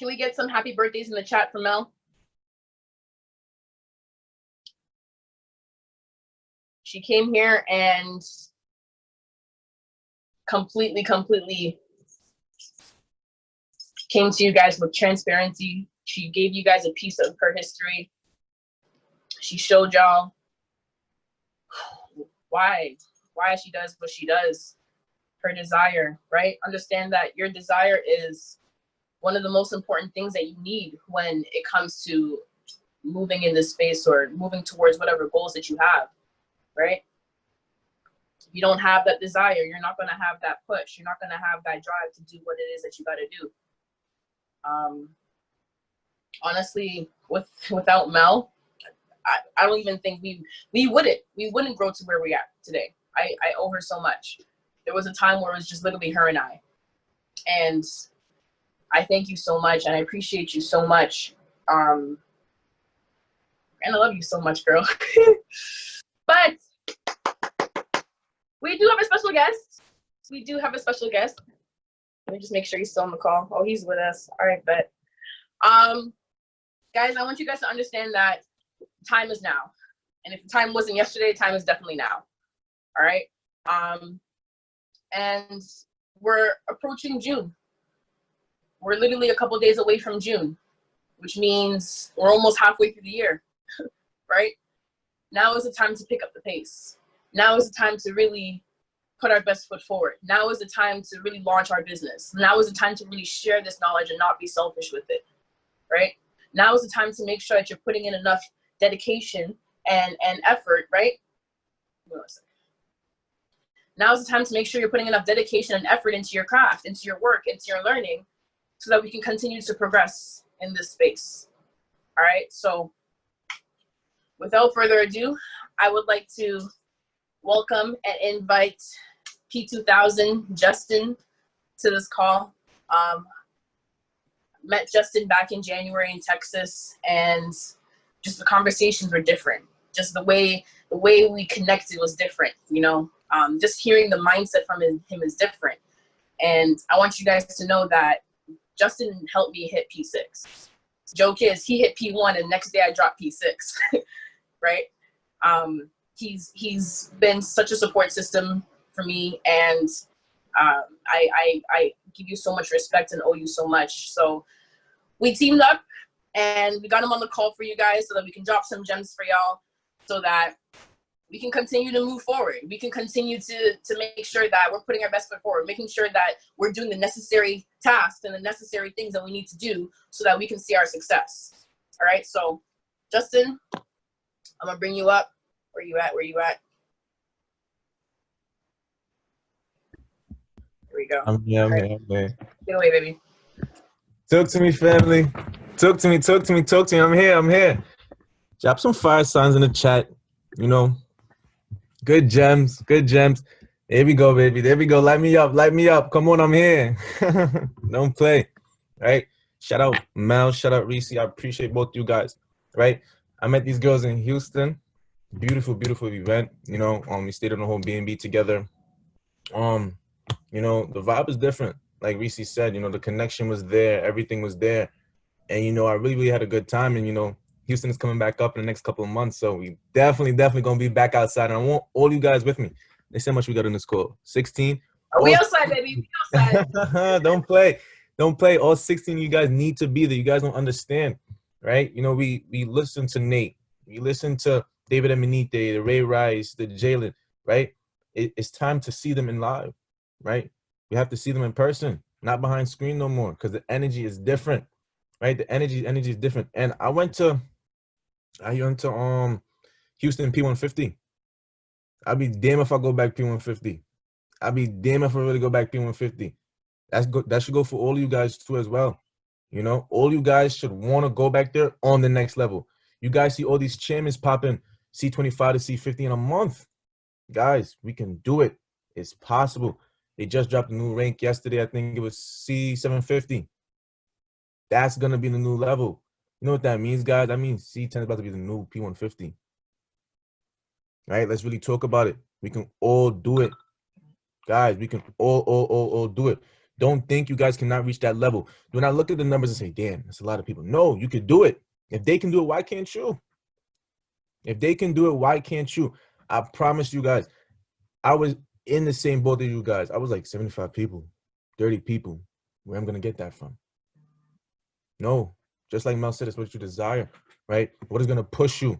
Can we get some happy birthdays in the chat from Mel? She came here and completely came to you guys with transparency. She gave you guys a piece of her history. She showed y'all why she does what she does, her desire, right? Understand that your desire is one of the most important things that you need when it comes to moving in this space or moving towards whatever goals that you have, right? If you don't have that desire, you're not gonna have that push. You're not gonna have that drive to do what it is that you gotta do. Honestly, without Mel, I don't even think we wouldn't grow to where we're at today. I owe her so much. There was a time where it was just literally her and I. And I thank you so much and I appreciate you so much. And I love you so much, girl. But we do have a special guest. We do have a special guest. Let me just make sure he's still on the call. Oh, he's with us. All right, bet. Guys, I want you guys to understand that time is now. And if the time wasn't yesterday, time is definitely now. All right. And we're approaching June. We're literally a couple days away from June, which means we're almost halfway through the year, right? Now is the time to pick up the pace. Now is the time to really put our best foot forward. Now is the time to really launch our business. Now is the time to really share this knowledge and not be selfish with it, right? Now is the time to make sure that you're putting in enough dedication and effort, right? Now is the time to make sure you're putting enough dedication and effort into your craft, into your work, into your learning, so that we can continue to progress in this space. All right, so without further ado, I would like to welcome and invite P2000 Justin to this call. Met Justin back in January in Texas, and just the conversations were different. Just the way we connected was different, you know. Just hearing the mindset from him is different. And I want you guys to know that Justin helped me hit P6. Joke is he hit P1 and next day I dropped P6, right? He's been such a support system for me, and I give you so much respect and owe you so much. So we teamed up and we got him on the call for you guys so that we can drop some gems for y'all, so that we can continue to move forward. We can continue to make sure that we're putting our best foot forward, making sure that we're doing the necessary tasks and the necessary things that we need to do so that we can see our success. All right, so Justin, I'm gonna bring you up. Where you at? Where you at? Here we go. I'm here. Get away, baby. Talk to me, family. Talk to me. I'm here. Drop some fire signs in the chat. You know, good gems. There we go, baby. There we go. Light me up. Come on, I'm here. Don't play. Right? Shout out Mel. Shout out Reese. I appreciate both you guys. Right? I met these girls in Houston. Beautiful event. You know, we stayed on the whole B&B together. You know, the vibe is different. Like Reese said, you know, the connection was there, everything was there. And, you know, I really had a good time. And, you know, Houston is coming back up in the next couple of months. So we definitely going to be back outside. And I want all you guys with me. They said how much we got in this call. 16. We outside, baby. We outside. Don't play. All 16 of you guys need to be there. You guys don't understand, right? You know, we listen to Nate. We listen to David Emanite, the Ray Rice, the Jalen, right? It's time to see them in live, right? We have to see them in person, not behind screen no more, because the energy is different, right? The energy is different. And I went to Houston P150. I'll be damn if I go back P150. I'll be damn if I really go back P150. That should go for all of you guys too as well. You know, all you guys should want to go back there on the next level. You guys see all these chairmans popping C25 to C50 in a month. Guys, we can do it. It's possible. They just dropped a new rank yesterday. I think it was C750. That's going to be the new level. You know what that means, guys? That means C10 is about to be the new P150. Right? Let's really talk about it. We can all do it. Guys, we can all do it. Don't think you guys cannot reach that level. Do not look at the numbers and say, damn, that's a lot of people. No, you could do it. If they can do it, why can't you? If they can do it, why can't you? I promise you guys, I was in the same boat as you guys. I was like 75 people, 30 people. Where I'm going to get that from? No, just like Mel said, it's what you desire, right? What is going to push you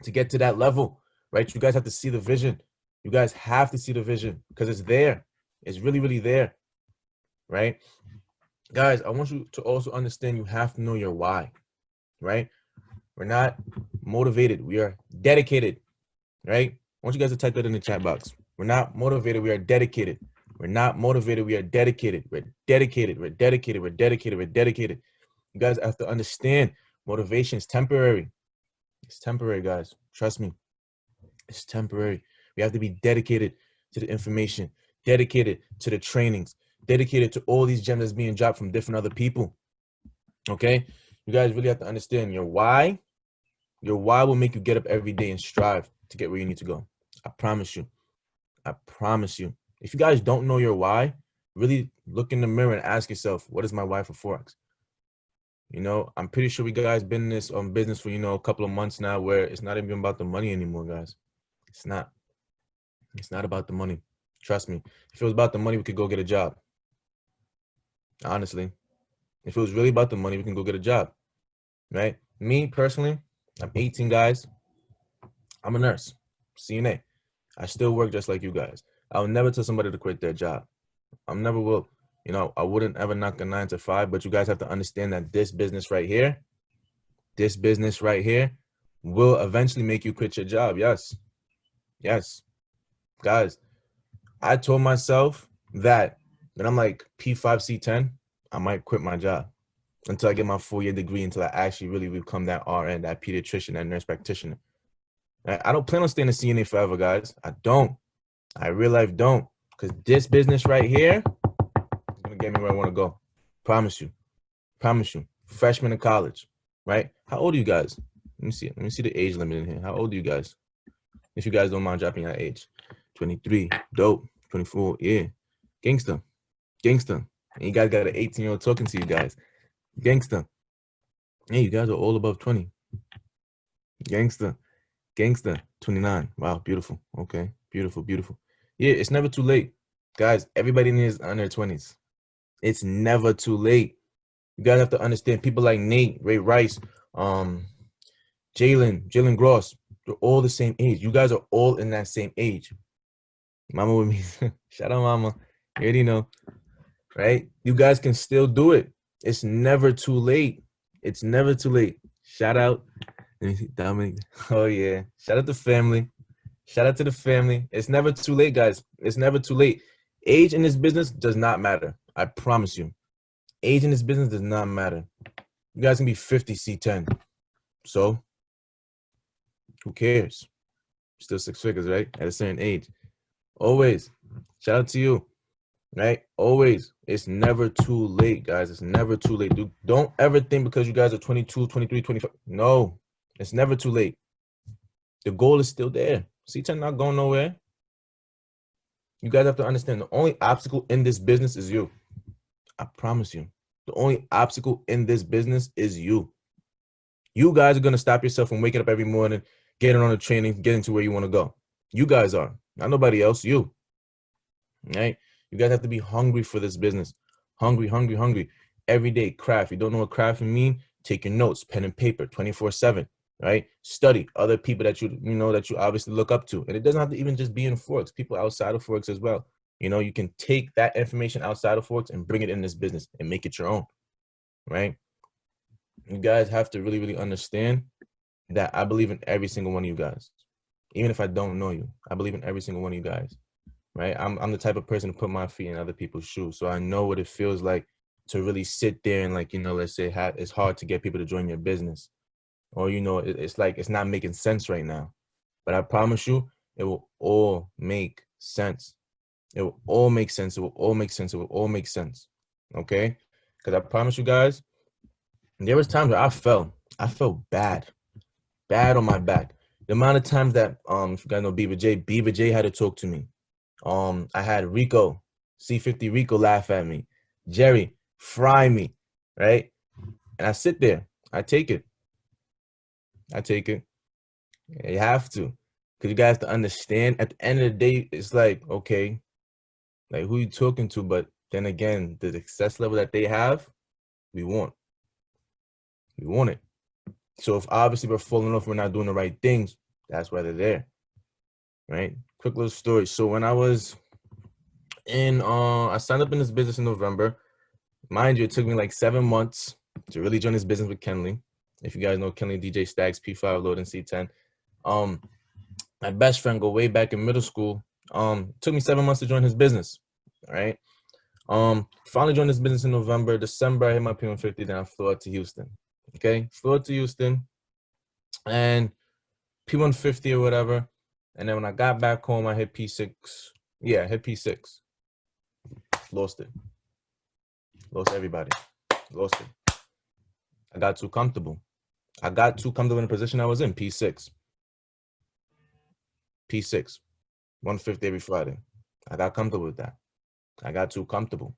to get to that level, right? You guys have to see the vision. You guys have to see the vision because it's there. It's really, really there, right? Guys, I want you to also understand you have to know your why, right? We're not motivated. We are dedicated, right? I want you guys to type that in the chat box. We're not motivated. We are dedicated. We're not motivated. We are dedicated. We're dedicated. We're dedicated. We're dedicated. We're dedicated. You guys have to understand motivation is temporary. It's temporary, guys. Trust me. It's temporary. We have to be dedicated to the information, dedicated to the trainings, dedicated to all these gems that's being dropped from different other people. Okay? You guys really have to understand your why. Your why will make you get up every day and strive to get where you need to go. I promise you. I promise you. If you guys don't know your why, really look in the mirror and ask yourself, what is my why for Forex? You know, I'm pretty sure we guys been in this business for, a couple of months now where it's not even about the money anymore, guys. It's not. It's not about the money. Trust me. If it was about the money, we could go get a job. Honestly. If it was really about the money, we can go get a job. Right? Me, personally, I'm 18, guys. I'm a nurse. CNA. I still work just like you guys. I'll never tell somebody to quit their job. I never will. I wouldn't ever knock a 9 to 5, but you guys have to understand that this business right here will eventually make you quit your job. Yes. Yes. Guys, I told myself that when I'm like P5, C10, I might quit my job until I get my 4-year degree, until I actually really become that RN, that pediatrician, that nurse practitioner. I don't plan on staying a CNA forever, guys. I don't. I real life don't. Because this business right here is going to get me where I want to go. Promise you. Promise you. Freshman in college, right? How old are you guys? Let me see. Let me see the age limit in here. How old are you guys? If you guys don't mind dropping your age. 23. Dope. 24. Yeah. Gangster. Gangster. And you guys got an 18-year-old talking to you guys. Gangster. Hey, you guys are all above 20. Gangster. Gangster. 29. Wow. Beautiful. Okay. Beautiful. Beautiful. Yeah, it's never too late. Guys, everybody needs under 20s. It's never too late. You guys have to understand people like Nate, Ray Rice, Jalen Gross, they're all the same age. You guys are all in that same age. Mama with me. Shout out, Mama. You already know, right? You guys can still do it. It's never too late. It's never too late. Shout out. Let me see, Dominic. Oh, yeah. Shout out to family. Shout out to the family. It's never too late, guys. It's never too late. Age in this business does not matter. I promise you. Age in this business does not matter. You guys can be 50 C10. So, who cares? Still 6 figures, right? At a certain age. Always. Shout out to you. Right? Always. It's never too late, guys. It's never too late. Don't ever think because you guys are 22, 23, 25. No. It's never too late. The goal is still there. C10 not going nowhere. You guys have to understand the only obstacle in this business is you. I promise you. The only obstacle in this business is you. You guys are going to stop yourself from waking up every morning, getting on a train and getting to where you want to go. You guys are. Not nobody else. You. Right? You guys have to be hungry for this business. Hungry, hungry, hungry. Every day, craft. You don't know what craft mean? Take your notes, pen and paper, 24/7. Right? Study other people that that you obviously look up to. And it doesn't have to even just be in Forex. People outside of Forex as well. You can take that information outside of Forex and bring it in this business and make it your own. Right? You guys have to really, really understand that I believe in every single one of you guys. Even if I don't know you, I believe in every single one of you guys. Right? I'm the type of person to put my feet in other people's shoes. So I know what it feels like to really sit there and let's say it's hard to get people to join your business. Or, it's like it's not making sense right now. But I promise you, it will all make sense. It will all make sense. It will all make sense. It will all make sense. Okay? Because I promise you guys, there was times where I felt bad on my back. The amount of times that, if you guys know Beaver J had to talk to me. I had Rico, C50 Rico laugh at me. Jerry, fry me, right? And I sit there. I take it. I take it. Yeah, you have to. Because you guys have to understand, at the end of the day, it's like, okay, like who you talking to? But then again, the success level that they have, we want. We want it. So if obviously we're falling off, we're not doing the right things, that's why they're there. Right? Quick little story. So when I was I signed up in this business in November. Mind you, it took me like 7 months to really join this business with Kenley. If you guys know Kenley, DJ Stacks, P5 Load, and C10. My best friend go way back in middle school. Took me 7 months to join his business. Right? Finally joined this business in November. December, I hit my P150, then I flew out to Houston. Okay? Flew out to Houston and P150 or whatever. And then when I got back home, I hit P6. Yeah, I hit P6. Lost it. Lost everybody. Lost it. I got too comfortable. I got too comfortable in the position I was in, P6. P6. 150 every Friday. I got comfortable with that. I got too comfortable.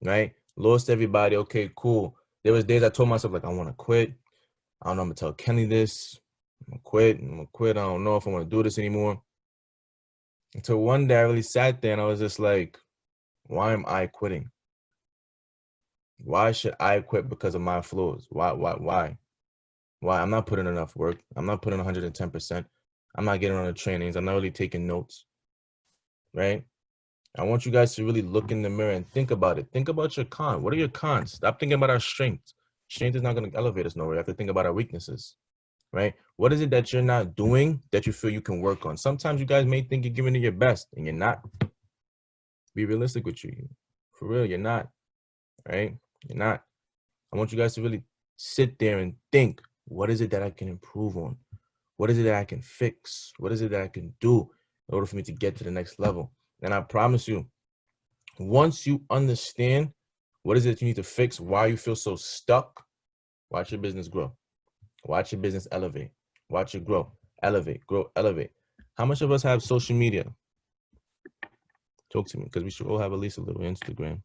Right? Lost everybody. Okay, cool. There was days I told myself, like, I want to quit. I don't know, I'm going to tell Kenny this. I'm going to quit. I'm going to quit. I don't know if I want to do this anymore. Until one day I really sat there and I was just like, why am I quitting? Why should I quit because of my flaws? Why? Why? I'm not putting enough work. I'm not putting 110%. I'm not getting on the trainings. I'm not really taking notes, right? I want you guys to really look in the mirror and think about it. Think about your cons. What are your cons? Stop thinking about our strengths. Strength is not going to elevate us nowhere. You have to think about our weaknesses, right? What is it that you're not doing that you feel you can work on? Sometimes you guys may think you're giving it your best and you're not. Be realistic with you. For real, you're not, right? You're not. I want you guys to really sit there and think, what is it that I can improve on? What is it that I can fix? What is it that I can do in order for me to get to the next level? And I promise you, once you understand what is it you need to fix, why you feel so stuck, watch your business grow. Watch your business elevate. Watch it grow. Elevate, grow, elevate. How much of us have social media? Talk to me, because we should all have at least a little Instagram.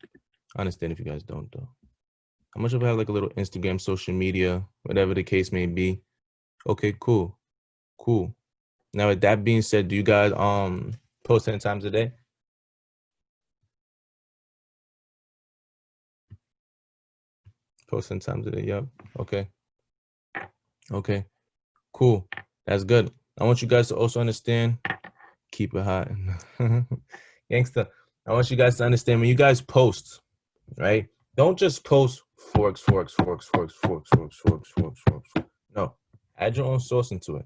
I understand if you guys don't, though. How much of us have like a little Instagram, social media, whatever the case may be? Okay, cool. Cool. Now, with that being said, do you guys post 10 times a day? Post 10 times a day, yep. Okay. Okay. Cool. That's good. I want you guys to also understand, keep it hot. Gangsta. I want you guys to understand when you guys post, right? Don't just post forks. No. Add your own sauce into it.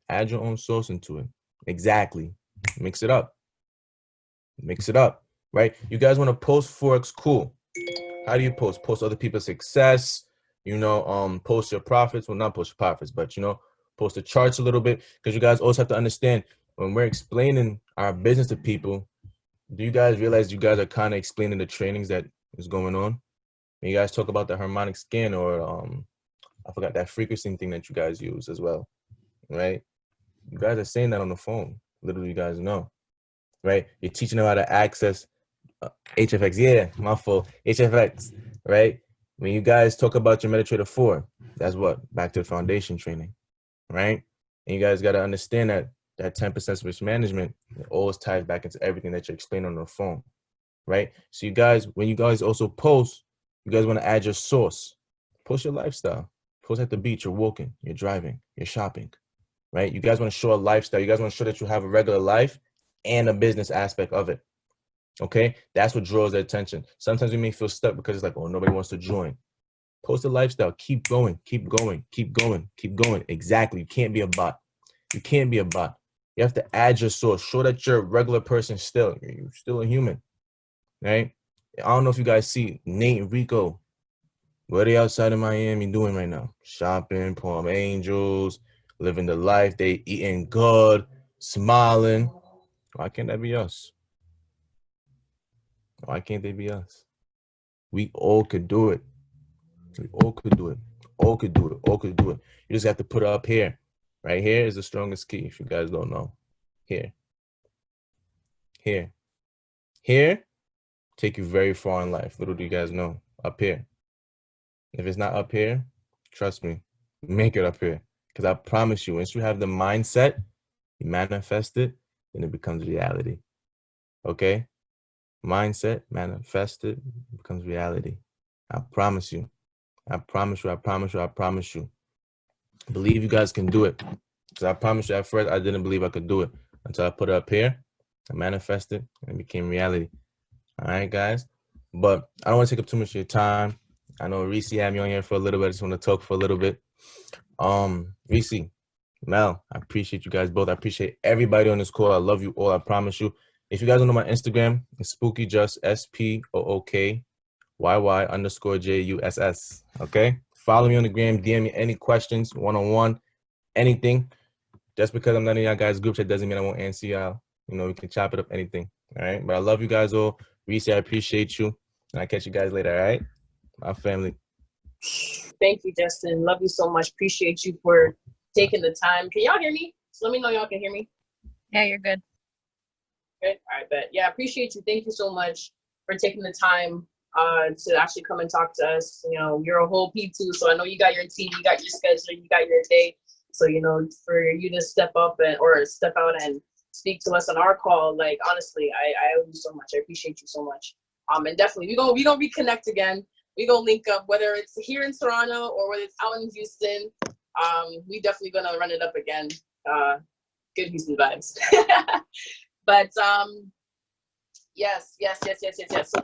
Add your own sauce into it. Exactly. Mix it up. Mix it up, right? You guys want to post forks, cool. How do you post? Post other people's success, post your profits. Well, not post your profits, but post the charts a little bit, because you guys also have to understand when we're explaining our business to people, do you guys realize you guys are kind of explaining the trainings that is going on? When you guys talk about the harmonic scan or I forgot that frequency thing that you guys use as well, right? You guys are saying that on the phone. Literally, you guys know, right? You're teaching them how to access HFX. Yeah, my fault. HFX, right? When you guys talk about your MetaTrader 4, that's what? Back to the foundation training, right? And you guys got to understand that 10% risk management, it always ties back into everything that you're explaining on the phone, right? So you guys, when you guys also post, you guys want to add your source. Post your lifestyle. Post at the beach, you're walking, you're driving, you're shopping, right? You guys want to show a lifestyle. You guys want to show that you have a regular life and a business aspect of it. Okay, that's what draws their attention. Sometimes we may feel stuck because it's like, oh, nobody wants to join. Post a lifestyle. Keep going, keep going, keep going, keep going. Exactly. You can't be a bot. You can't be a bot. You have to add your source. Show that you're a regular person still. You're still a human, right? I don't know if you guys see Nate and Rico. What are they outside of Miami doing right now? Shopping, Palm Angels, living the life. They eating good, smiling. Why can't that be us? Why can't they be us? We all could do it. We all could do it. All could do it. All could do it. You just have to put it up here. Right here is the strongest key, if you guys don't know. Here. Here. Here take you very far in life. Little do you guys know, up here. If it's not up here, trust me, make it up here. Because I promise you, once you have the mindset, you manifest it, then it becomes reality. Okay? Mindset, manifest it, becomes reality. I promise you. I promise you. I promise you. I promise you. Believe you guys can do it. Because I promise you, at first, I didn't believe I could do it until I put it up here. I manifested, and it became reality. All right, guys. But I don't want to take up too much of your time. I know Reese had me on here for a little bit. I just want to talk for a little bit. Reese, Mel, I appreciate you guys both. I appreciate everybody on this call. I love you all. I promise you. If you guys don't know my Instagram, it's SpookyJust, SPOOKYY_JUSS. Okay? Follow me on the gram. DM me any questions, one-on-one, anything. Just because I'm not in y'all guys' group chat doesn't mean I won't answer y'all. You know, we can chop it up, anything. All right? But I love you guys all. Reese, I appreciate you. And I'll catch you guys later, all right? My family. Thank you, Justin. Love you so much. Appreciate you for taking the time. Can y'all hear me? So let me know y'all can hear me. Yeah, you're good. Good. All right, bet. Yeah, appreciate you. Thank you so much for taking the time to actually come and talk to us. You know, you're a whole P2, so I know you got your team, you got your schedule, you got your day. So, you know, for you to step up or step out and speak to us on our call, like, honestly, I owe you so much. I appreciate you so much. And definitely, we gonna reconnect again. We gonna link up, whether it's here in Toronto or whether it's out in Houston. We definitely gonna run it up again. Good Houston vibes. But yes. So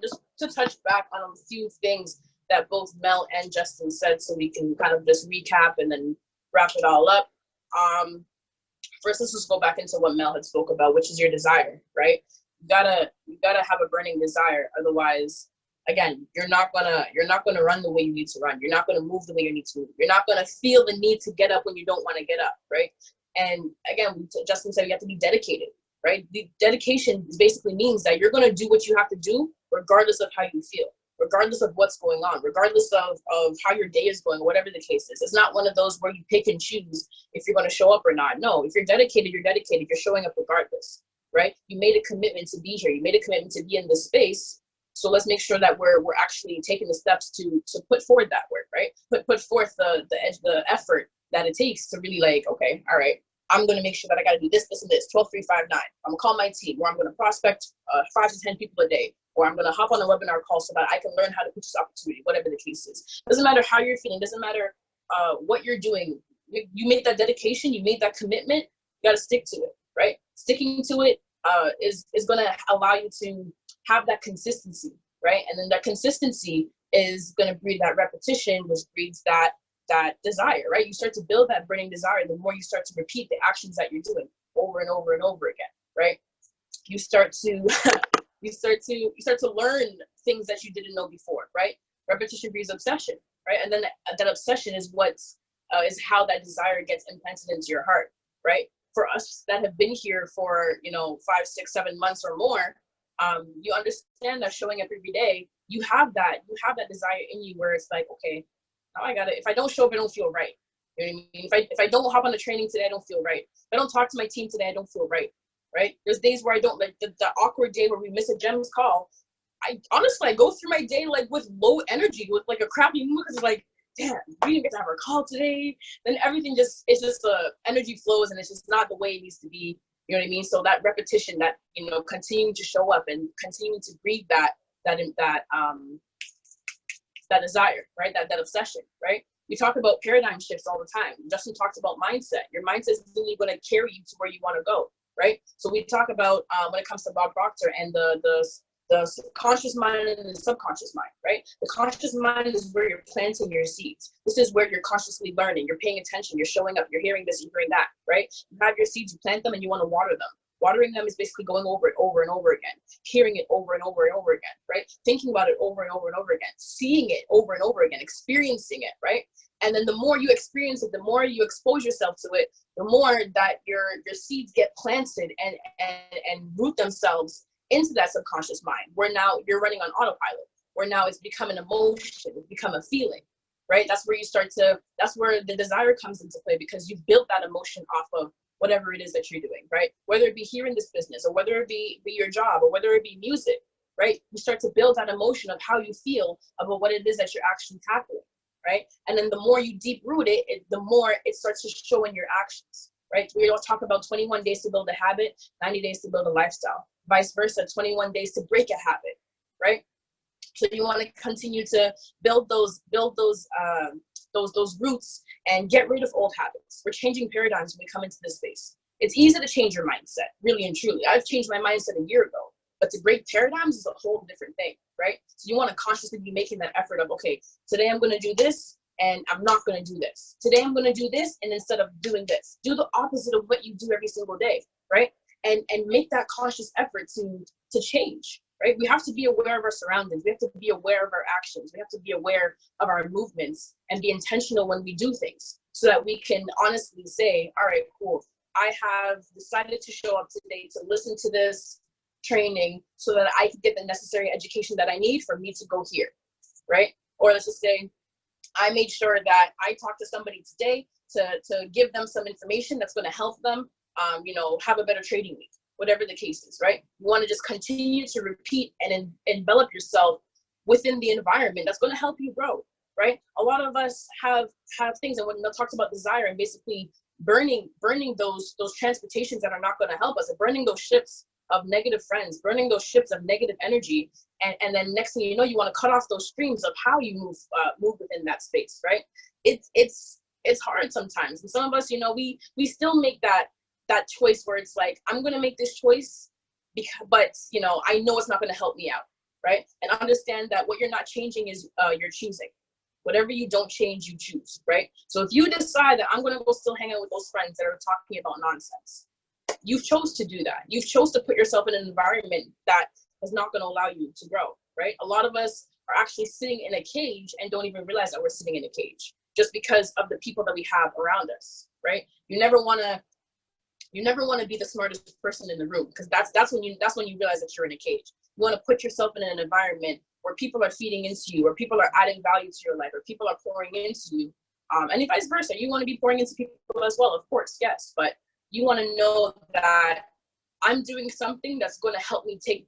just to touch back on a few things that both Mel and Justin said, so we can kind of just recap and then wrap it all up. First, let's just go back into what Mel had spoke about, which is your desire, right? You gotta have a burning desire. Otherwise, again, you're not gonna run the way you need to run. You're not gonna move the way you need to move. You're not gonna feel the need to get up when you don't want to get up, right? And again, Justin said you have to be dedicated, right? The dedication basically means that you're going to do what you have to do regardless of how you feel, regardless of what's going on, regardless of how your day is going, whatever the case is. It's not one of those where you pick and choose if you're going to show up or not. No, if you're dedicated, you're dedicated. You're showing up regardless, right? You made a commitment to be here. You made a commitment to be in this space. So let's make sure that we're actually taking the steps to put forward that work, right? Put forth the effort that it takes to really like, okay, all right, I'm going to make sure that I got to do this, and this, 12, 3, 5, 9. I'm going to call my team, or I'm going to prospect 5 to 10 people a day, or I'm going to hop on a webinar call so that I can learn how to pitch this opportunity, whatever the case is. Doesn't matter how you're feeling, doesn't matter what you're doing. You made that dedication, you made that commitment, you got to stick to it, right? Sticking to it is going to allow you to have that consistency, right? And then that consistency is going to breed that repetition, which breeds that desire, right? You start to build that burning desire the more you start to repeat the actions that you're doing over and over and over again, right? You start to learn things that you didn't know before, right? Repetition breeds obsession, right? And then that obsession is is how that desire gets implanted into your heart, right? For us that have been here for 5, 6, 7 months or more, you understand that showing up every day, you have that desire in you where it's like, okay, now I gotta, if I don't show up, I don't feel right. You know what I mean? If I don't hop on the training today, I don't feel right. If I don't talk to my team today, I don't feel right. Right? There's days where I don't, like the awkward day where we miss a GEMS call. I honestly go through my day like with low energy, with like a crappy mood, because like, damn, we didn't get to have our call today. Then everything energy flows and it's just not the way it needs to be. You know what I mean? So that repetition, that continuing to show up and continuing to breathe that desire, right? That obsession, right? We talk about paradigm shifts all the time. Justin talks about mindset. Your mindset is really going to carry you to where you want to go, right? So we talk about when it comes to Bob Proctor and the conscious mind and the subconscious mind, right? The conscious mind is where you're planting your seeds. This is where you're consciously learning. You're paying attention. You're showing up. You're hearing this. You're hearing that, right? You have your seeds. You plant them, and you want to water them. Watering them is basically going over it over and over again, hearing it over and over and over again, right? Thinking about it over and over and over again, seeing it over and over again, experiencing it, right? And then the more you experience it, the more you expose yourself to it, the more that your seeds get planted and root themselves into that subconscious mind, where now you're running on autopilot, where now it's become an emotion, it's become a feeling, right? That's where that's where the desire comes into play, because you've built that emotion off of whatever it is that you're doing, right? Whether it be here in this business, or whether it be your job, or whether it be music, right? You start to build that emotion of how you feel about what it is that you're actually tackling, right? And then the more you deep root it, the more it starts to show in your actions, right? We all talk about 21 days to build a habit, 90 days to build a lifestyle, vice versa, 21 days to break a habit, right? So you want to continue to build those roots and get rid of old habits. We're changing paradigms when we come into this space. It's easy to change your mindset, really and truly. I've changed my mindset a year ago, but to break paradigms is a whole different thing, right? So you want to consciously be making that effort of, okay, today I'm going to do this and I'm not going to do this. Today I'm going to do this, and instead of doing this, do the opposite of what you do every single day, right? And make that conscious effort to change, right? We have to be aware of our surroundings. We have to be aware of our actions. We have to be aware of our movements and be intentional when we do things, so that we can honestly say, all right, cool. I have decided to show up today to listen to this training so that I can get the necessary education that I need for me to go here, right? Or let's just say, I made sure that I talked to somebody today to give them some information that's going to help them, have a better trading week, whatever the case is, right? You want to just continue to repeat and envelop yourself within the environment that's going to help you grow, right? A lot of us have things, and when Mel talks about desire and basically burning those transportations that are not going to help us, and burning those ships of negative friends, burning those ships of negative energy, and then next thing you know, you want to cut off those streams of how you move within that space, right? It's hard sometimes, and some of us, we still make that choice where it's like, I'm going to make this choice, but I know it's not going to help me out, right? And understand that what you're not changing is you're choosing. Whatever you don't change, you choose, right? So if you decide that I'm going to go still hang out with those friends that are talking about nonsense, you've chose to do that. You've chose to put yourself in an environment that is not going to allow you to grow, right? A lot of us are actually sitting in a cage and don't even realize that we're sitting in a cage, just because of the people that we have around us, right? You never want to be the smartest person in the room, because that's when you realize that you're in a cage. You want to put yourself in an environment where people are feeding into you, where people are adding value to your life, where people are pouring into you, and vice versa. You want to be pouring into people as well, of course, yes, but you want to know that I'm doing something that's going to help take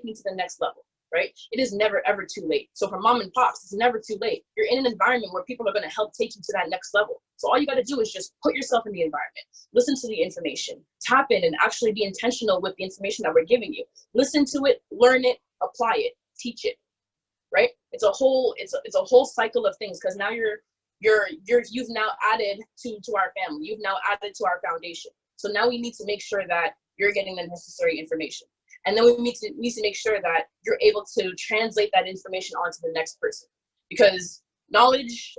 me to the next level, right? It is never ever too late. So for mom and pops, it's never too late. You're in an environment where people are going to help take you to that next level. So all you got to do is just put yourself in the environment, listen to the information, tap in, and actually be intentional with the information that we're giving you. Listen to it, learn it, apply it, teach it, right? It's a whole cycle of things, because now you've now added to our family. You've now added to our foundation. So now we need to make sure that you're getting the necessary information. And then we need to make sure that you're able to translate that information onto the next person. Because knowledge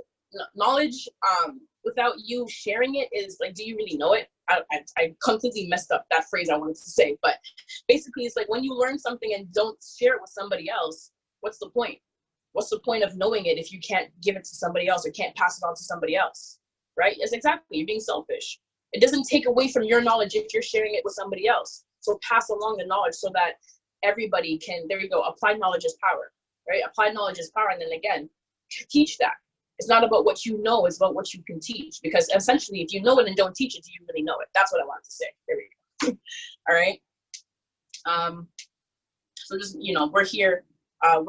without you sharing it is like, do you really know it? I completely messed up that phrase I wanted to say. But basically, it's like, when you learn something and don't share it with somebody else, what's the point? What's the point of knowing it if you can't give it to somebody else or can't pass it on to somebody else, right? Yes, exactly. You're being selfish. It doesn't take away from your knowledge if you're sharing it with somebody else. So pass along the knowledge so that everybody can, there you go, applied knowledge is power, right? Applied knowledge is power. And then again, teach that. It's not about what you know, it's about what you can teach. Because essentially, if you know it and don't teach it, do you really know it? That's what I wanted to say. There we go. All right. So just, we're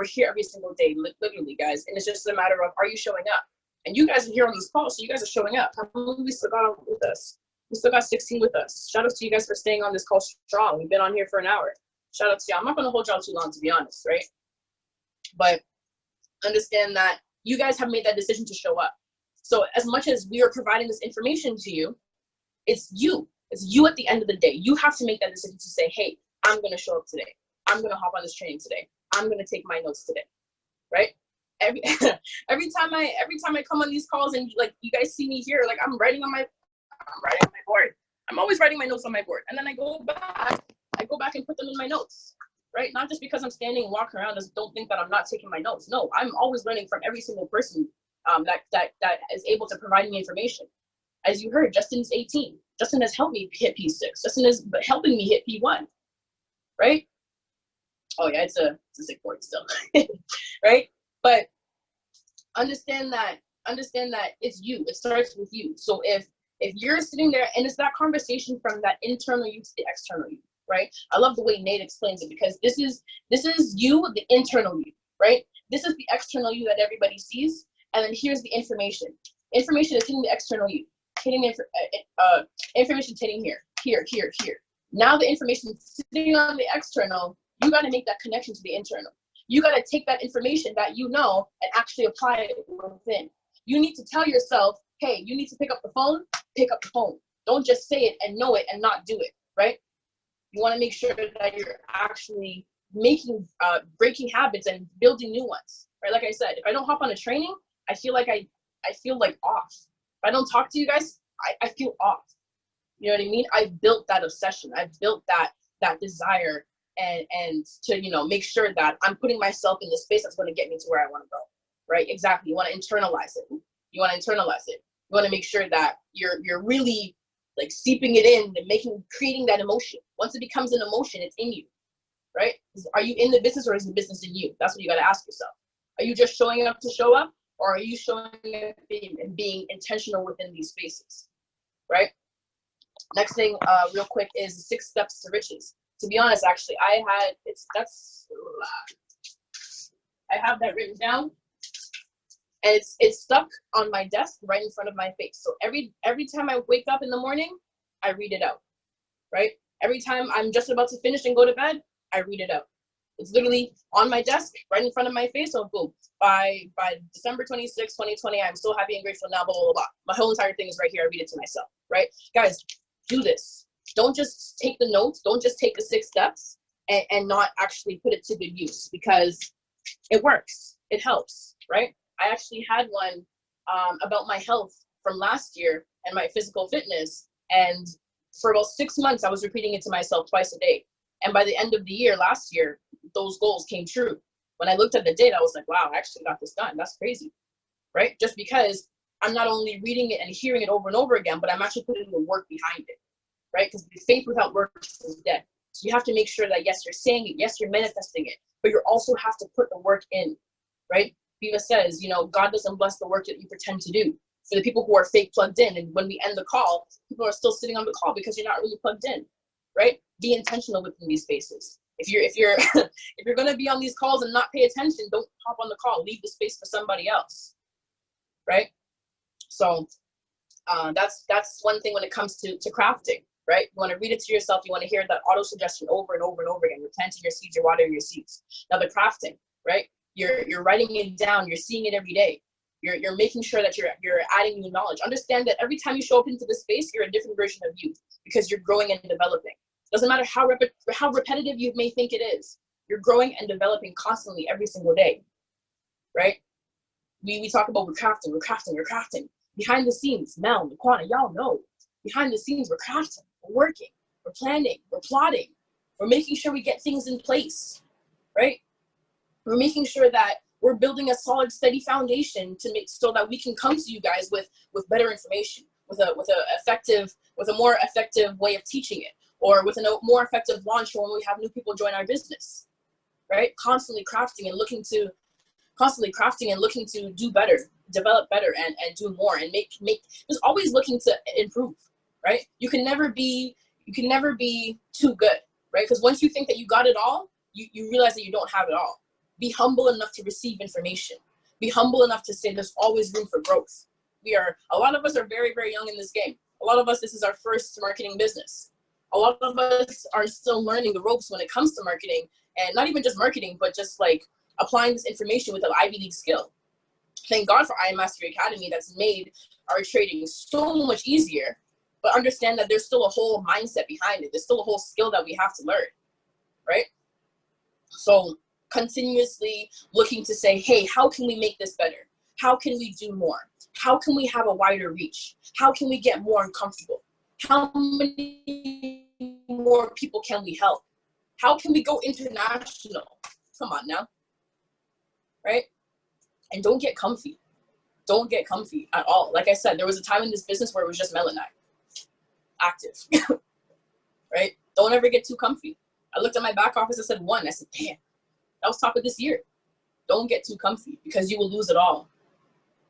here every single day, literally, guys. And it's just a matter of, are you showing up? And you guys are here on this call, so you guys are showing up. How many we still got with us? We still got 16 with us. Shout out to you guys for staying on this call strong. We've been on here for an hour. Shout out to y'all. I'm not going to hold y'all too long, to be honest, right? But understand that you guys have made that decision to show up. So as much as we are providing this information to you, it's you. It's you at the end of the day. You have to make that decision to say, hey, I'm going to show up today. I'm going to hop on this training today. I'm going to take my notes today, right? Every time I come on these calls and you guys see me here, like I'm writing on my board. I'm always writing my notes on my board, and then I go back and put them in my notes, right? Not just because I'm standing and walking around, don't think that I'm not taking my notes. No, I'm always learning from every single person that is able to provide me information. As you heard, Justin's 18. Justin has helped me hit P6. Justin is helping me hit P1, right? Oh yeah, it's a sick board still, right? But understand that it's you. It starts with you. So if you're sitting there and it's that conversation from that internal you to the external you, right? I love the way Nate explains it, because this is you, the internal you, right? This is the external you that everybody sees, and then here's the information. Information is hitting the external you, hitting information hitting here. Now the information sitting on the external, you got to make that connection to the internal. You got to take that information that you know and actually apply it within. You need to tell yourself, hey, you need to pick up the phone, pick up the phone. Don't just say it and know it and not do it, right? You want to make sure that you're actually making, breaking habits and building new ones, right? Like I said, if I don't hop on a training, I feel like I feel like off. If I don't talk to you guys, I feel off. You know what I mean? I built that obsession. I built that desire and to, you know, make sure that I'm putting myself in the space that's going to get me to where I want to go, right? Exactly. You want to internalize it. You want to make sure that you're really like seeping it in and creating that emotion. Once it becomes an emotion, it's in you, right? Are you in the business, or is the business in you? That's what you got to ask yourself. Are you just showing up to show up, or are you showing up and being intentional within these spaces, right? Next thing, real quick, is 6 steps to riches. To be honest, actually, I have that written down, and it's stuck on my desk right in front of my face. So every time I wake up in the morning, I read it out, right? Every time I'm just about to finish and go to bed, I read it out. It's literally on my desk, right in front of my face. So boom, by December 26, 2020, I'm so happy and grateful now, blah, blah, blah. My whole entire thing is right here. I read it to myself, right? Guys, do this. Don't just take the notes. Don't just take the 6 steps and not actually put it to good use, because it works. It helps, right? I actually had one about my health from last year and my physical fitness. And for about 6 months, I was repeating it to myself twice a day. And by the end of the year, last year, those goals came true. When I looked at the date, I was like, wow, I actually got this done. That's crazy, right? Just because I'm not only reading it and hearing it over and over again, but I'm actually putting the work behind it, right? Because faith without works is dead. So you have to make sure that, yes, you're saying it, yes, you're manifesting it, but you also have to put the work in, right? Viva says, you know, God doesn't bless the work that you pretend to do. For the people who are fake plugged in, and when we end the call, people are still sitting on the call because you're not really plugged in, right? Be intentional within these spaces. If you're if you're gonna be on these calls and not pay attention, don't hop on the call. Leave the space for somebody else, right? So that's one thing when it comes to crafting, right? You want to read it to yourself. You want to hear that auto suggestion over and over and over again. You're planting your seeds. You're watering your seeds. Now the crafting, right? You're writing it down. You're seeing it every day. You're making sure that you're adding new knowledge. Understand that every time you show up into this space, you're a different version of you, because you're growing and developing. Doesn't matter how repetitive you may think it is. You're growing and developing constantly every single day, right? We talk about we're crafting. Behind the scenes, Mel, Naquana, y'all know. Behind the scenes, we're crafting, we're working, we're planning, we're plotting. We're making sure we get things in place, right? We're making sure that we're building a solid, steady foundation to make so that we can come to you guys with better information, with a more effective way of teaching it, or with a more effective launch when we have new people join our business, right? Constantly crafting and looking to do better, develop better, and do more, and make just always looking to improve, right? You can never be too good, right? Because once you think that you got it all, you realize that you don't have it all. Be humble enough to receive information. Be humble enough to say there's always room for growth. A lot of us are very, very young in this game. A lot of us, this is our first marketing business. A lot of us are still learning the ropes when it comes to marketing, and not even just marketing, but just like applying this information with an Ivy League skill. Thank God for I Mastery Academy that's made our trading so much easier, but understand that there's still a whole mindset behind it. There's still a whole skill that we have to learn, right? So continuously looking to say, hey, how can we make this better? How can we do more? How can we have a wider reach? How can we get more uncomfortable? How many more people can we help? How can we go international? Come on now, right? And don't get comfy. Don't get comfy at all. Like I said, there was a time in this business where it was just Mel and I active, right? Don't ever get too comfy. I looked at my back office, I said 1. I said, damn, that was top of this year. Don't get too comfy, because you will lose it all.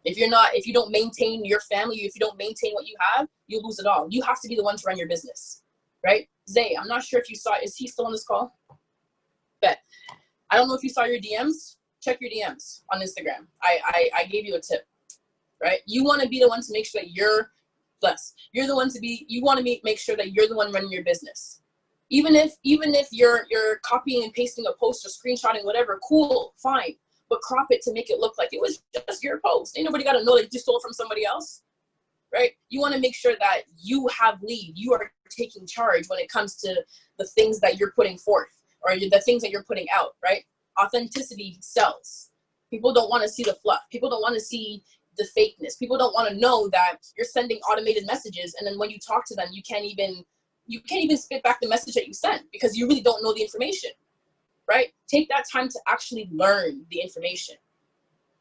If you don't maintain your family, if you don't maintain what you have, you lose it all. You have to be the one to run your business, right? Zay, I'm not sure if you saw, is he still on this call? Bet. I don't know if you saw your DMs. Check your DMs on Instagram. I gave you a tip, right? You want to be the one to make sure that you're the one to be, you want to make sure that you're the one running your business. Even if you're copying and pasting a post or screenshotting, whatever, cool, fine. But crop it to make it look like it was just your post. Ain't nobody got to know that you stole it from somebody else, right? You want to make sure that you have lead. You are taking charge when it comes to the things that you're putting forth or the things that you're putting out, right? Authenticity sells. People don't want to see the fluff. People don't want to see the fakeness. People don't want to know that you're sending automated messages, and then when you talk to them, you can't even spit back the message that you sent because you really don't know the information, right? Take that time to actually learn the information,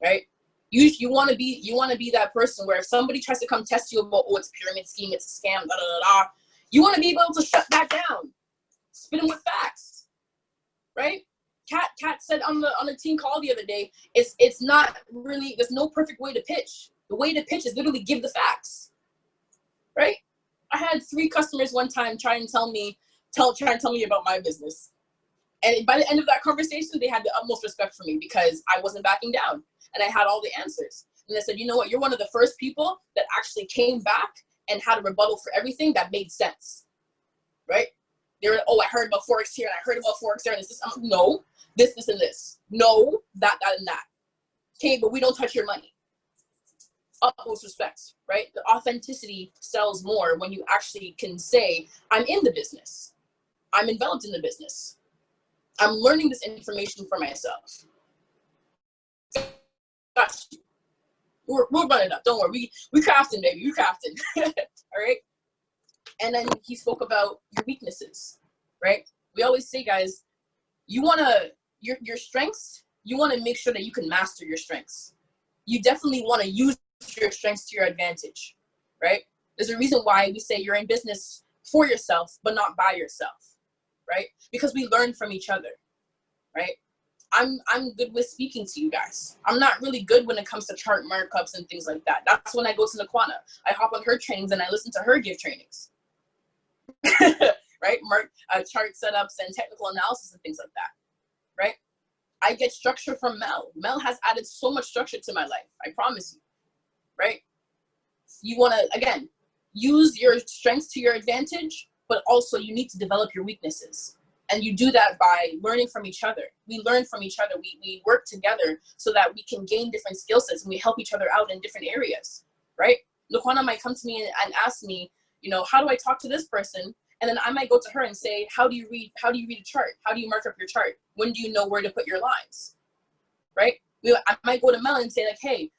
right? You want to be that person where if somebody tries to come test you about, oh, it's a pyramid scheme, it's a scam, da da da da, you want to be able to shut that down, spit them with facts, right? Kat said on the team call the other day, it's not really, there's no perfect way to pitch. The way to pitch is literally give the facts, right? I had 3 customers one time try and tell me about my business. And by the end of that conversation, they had the utmost respect for me because I wasn't backing down and I had all the answers. And they said, you know what, you're one of the first people that actually came back and had a rebuttal for everything that made sense, right? They were, oh, I heard about Forex here and I heard about Forex there and this. No, this, and this. No, that, and that. Okay, but we don't touch your money. Utmost respect, right? The authenticity sells more when you actually can say, I'm in the business. I'm enveloped in the business. I'm learning this information for myself. Gosh, we're running up. Don't worry. We crafting, baby. We crafting. All right? And then he spoke about your weaknesses, right? We always say, guys, you want to, your strengths, you want to make sure that you can master your strengths. You definitely want to use your strengths to your advantage, right? There's a reason why we say you're in business for yourself, but not by yourself, right? Because we learn from each other, right? I'm good with speaking to you guys. I'm not really good when it comes to chart markups and things like that. That's when I go to Naquana. I hop on her trainings and I listen to her give trainings, right? Chart setups and technical analysis and things like that, right? I get structure from Mel. Mel has added so much structure to my life. I promise you, right? You want to, again, use your strengths to your advantage, but also you need to develop your weaknesses. And you do that by learning from each other. We learn from each other. We work together so that we can gain different skill sets and we help each other out in different areas, right? Luquana might come to me and ask me, you know, how do I talk to this person? And then I might go to her and say, how do you read a chart? How do you mark up your chart? When do you know where to put your lines, right? I might go to Mel and say like, hey,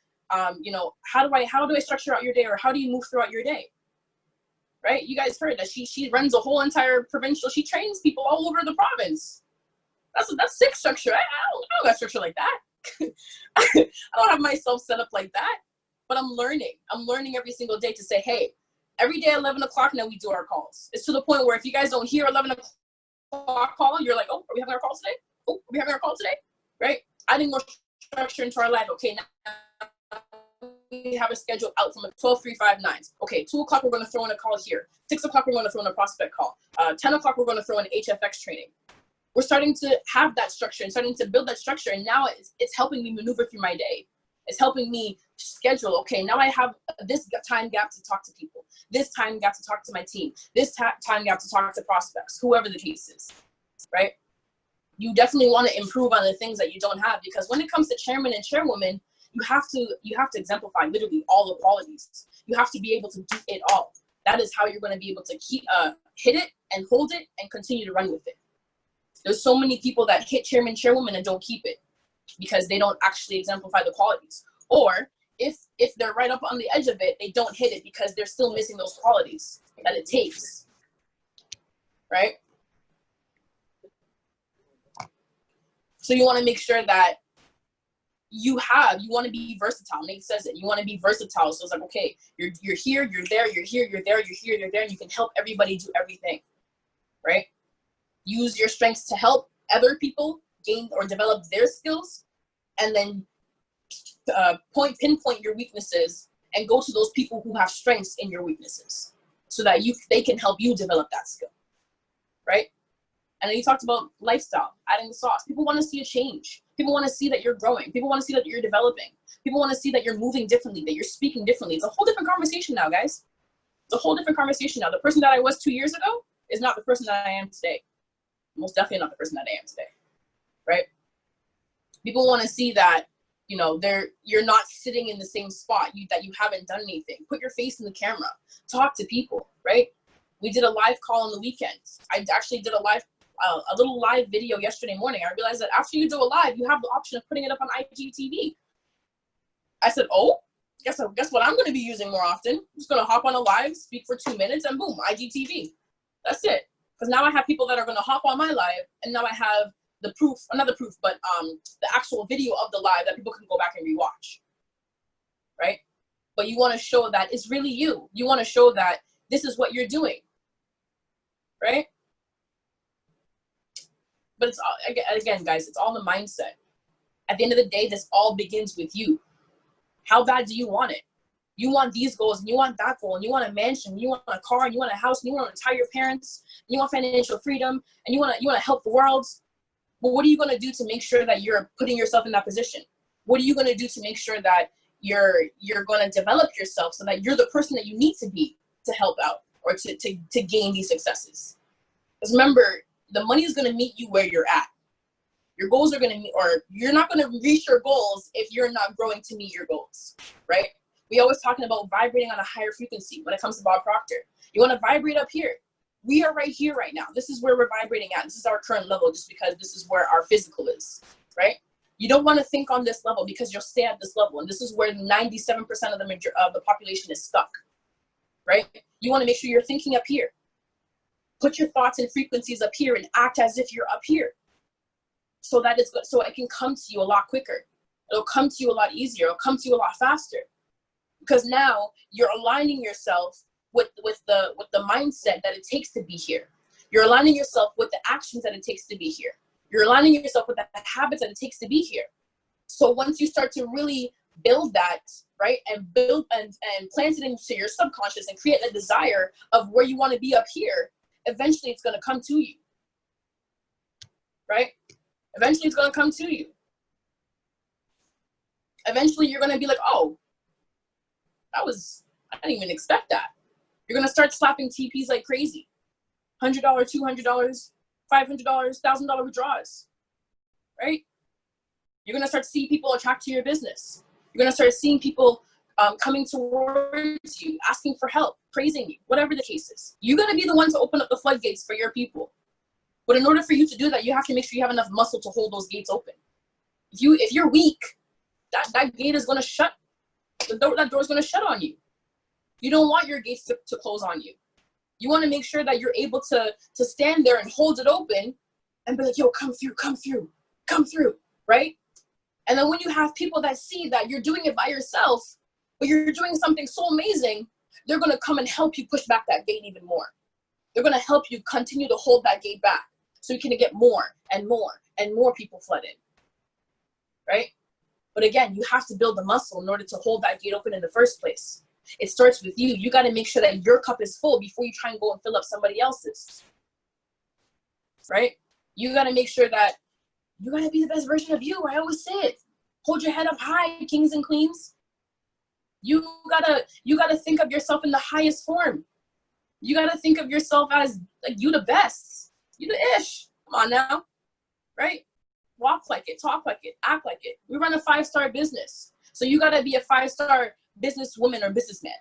you know, how do I structure out your day, or how do you move throughout your day? Right? You guys heard that she runs a whole entire provincial. She trains people all over the province. That's sick structure. I don't got structure like that. I don't have myself set up like that, but I'm learning. I'm learning every single day to say, hey, every day at 11 o'clock now we do our calls. It's to the point where if you guys don't hear 11 o'clock call, you're like, oh, are we having our call today? Oh, are we having our call today? Right? Adding more structure into our life. Okay, now we have a schedule out from 12, 3, 5, 9s. Okay, 2 o'clock we're going to throw in a call here. 6 o'clock we're going to throw in a prospect call. 10 o'clock we're going to throw in HFX training. We're starting to have that structure and starting to build that structure, and now it's helping me maneuver through my day. It's helping me schedule. Okay, now I have this time gap to talk to people, this time gap to talk to my team, this time gap to talk to prospects, whoever the case is, right? You definitely want to improve on the things that you don't have, because when it comes to chairman and chairwoman, you have to exemplify literally all the qualities. You have to be able to do it all. That is how you're going to be able to keep hit it and hold it and continue to run with it. There's so many people that hit chairman, chairwoman and don't keep it because they don't actually exemplify the qualities. Or if they're right up on the edge of it, they don't hit it because they're still missing those qualities that it takes, right? So you want to make sure that you want to be versatile. Nate says it. You want to be versatile. So it's like, okay, you're here, you're there, you're here, you're there, you're here, you're there, and you can help everybody do everything, right? Use your strengths to help other people gain or develop their skills, and then pinpoint your weaknesses and go to those people who have strengths in your weaknesses so that they can help you develop that skill. right? And then you talked about lifestyle, adding the sauce. People want to see a change. People want to see that you're growing. People want to see that you're developing. People want to see that you're moving differently, that you're speaking differently. It's a whole different conversation now, guys. It's a whole different conversation now. The person that I was 2 years ago is not the person that I am today. Most definitely not the person that I am today, right? People want to see that, you know, you're not sitting in the same spot, that you haven't done anything. Put your face in the camera. Talk to people, right? We did a live call on the weekend. I actually did a little live video yesterday morning. I realized that after you do a live, you have the option of putting it up on IGTV. I said, oh, guess what I'm going to be using more often. I'm just going to hop on a live, speak for 2 minutes, and boom, IGTV. That's it. Because now I have people that are going to hop on my live, and now I have the proof, not the proof, but the actual video of the live that people can go back and rewatch, right? But you want to show that it's really you. You want to show that this is what you're doing, right? But it's all, again, guys, it's all the mindset. At the end of the day, this all begins with you. How bad do you want it? You want these goals, and you want that goal, and you want a mansion, and you want a car, and you want a house, and you want to retire your parents, and you want financial freedom, and you want to help the world. But what are you going to do to make sure that you're putting yourself in that position? What are you going to do to make sure that you're going to develop yourself so that you're the person that you need to be to help out or to gain these successes? Because remember, the money is going to meet you where you're at. Your goals are going to meet, or you're not going to reach your goals if you're not growing to meet your goals, right? We always talking about vibrating on a higher frequency when it comes to Bob Proctor. You want to vibrate up here. We are right here right now. This is where we're vibrating at. This is our current level just because this is where our physical is, right? You don't want to think on this level because you'll stay at this level. And this is where 97% of the population is stuck, right? You want to make sure you're thinking up here. Put your thoughts and frequencies up here and act as if you're up here. So that it's good, so it can come to you a lot quicker. It'll come to you a lot easier. It'll come to you a lot faster. Because now you're aligning yourself with the mindset that it takes to be here. You're aligning yourself with the actions that it takes to be here. You're aligning yourself with the habits that it takes to be here. So once you start to really build that, right, and build and plant it into your subconscious and create a desire of where you want to be up here, eventually it's going to come to you, right? Eventually it's going to come to you. Eventually you're going to be like, oh, I didn't even expect that. You're going to start slapping TPs like crazy. $100, $200, $500, $1,000 withdrawals, right? You're going to start seeing people attract to your business. You're going to start seeing people coming towards you, asking for help, praising you, whatever the case is. You're going to be the one to open up the floodgates for your people. But in order for you to do that, you have to make sure you have enough muscle to hold those gates open. If you're weak, that gate is going to shut. That door is going to shut on you. You don't want your gates to close on you. You want to make sure that you're able to stand there and hold it open and be like, yo, come through, come through, come through, right? And then when you have people that see that you're doing it by yourself, but you're doing something so amazing, they're going to come and help you push back that gate even more. They're going to help you continue to hold that gate back so you can get more and more and more people flood in, right? But again, you have to build the muscle in order to hold that gate open in the first place. It starts with you. You got to make sure that your cup is full before you try and go and fill up somebody else's, right? You got to make sure that you got to be the best version of you. I always say it. Hold your head up high, kings and queens. You gotta think of yourself in the highest form. You gotta think of yourself as like you the best. You the ish. Come on now, right? Walk like it, talk like it, act like it. We run a 5-star business, so you gotta be a 5-star businesswoman or businessman.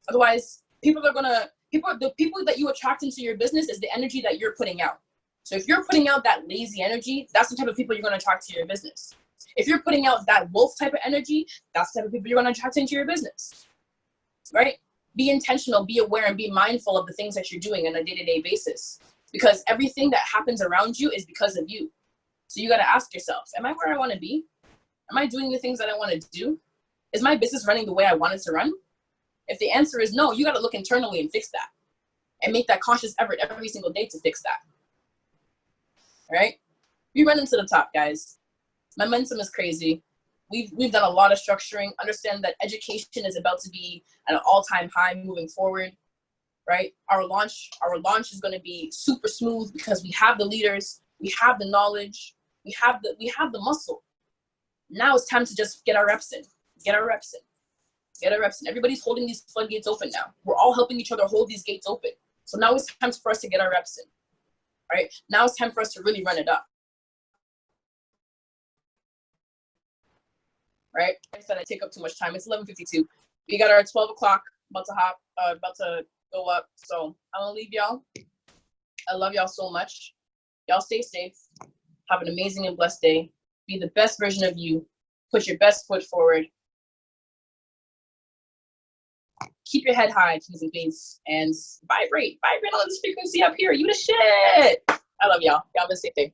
Otherwise, the people that you attract into your business is the energy that you're putting out. So if you're putting out that lazy energy, that's the type of people you're gonna attract to your business. If you're putting out that wolf type of energy, that's the type of people you're gonna attract into your business, right? Be intentional, be aware, and be mindful of the things that you're doing on a day-to-day basis. Because everything that happens around you is because of you. So you got to ask yourself, am I where I want to be? Am I doing the things that I want to do? Is my business running the way I want it to run? If the answer is no, you got to look internally and fix that. And make that conscious effort every single day to fix that. All right? We run into the top, guys. Momentum is crazy. We've done a lot of structuring. Understand that education is about to be at an all-time high moving forward, right? Our launch is going to be super smooth because we have the leaders, we have the knowledge, we have the muscle. Now it's time to just get our reps in. Everybody's holding these floodgates open now. We're all helping each other hold these gates open. So now it's time for us to get our reps in, right? Now it's time for us to really run it up, right? I said I take up too much time. It's 11:52. We got our 12 o'clock about to go up. So I'm gonna leave y'all. I love y'all so much. Y'all stay safe. Have an amazing and blessed day. Be the best version of you. Put your best foot forward. Keep your head high, kings and queens, and vibrate on this frequency up here. You the shit. I love y'all. Y'all have a safe day.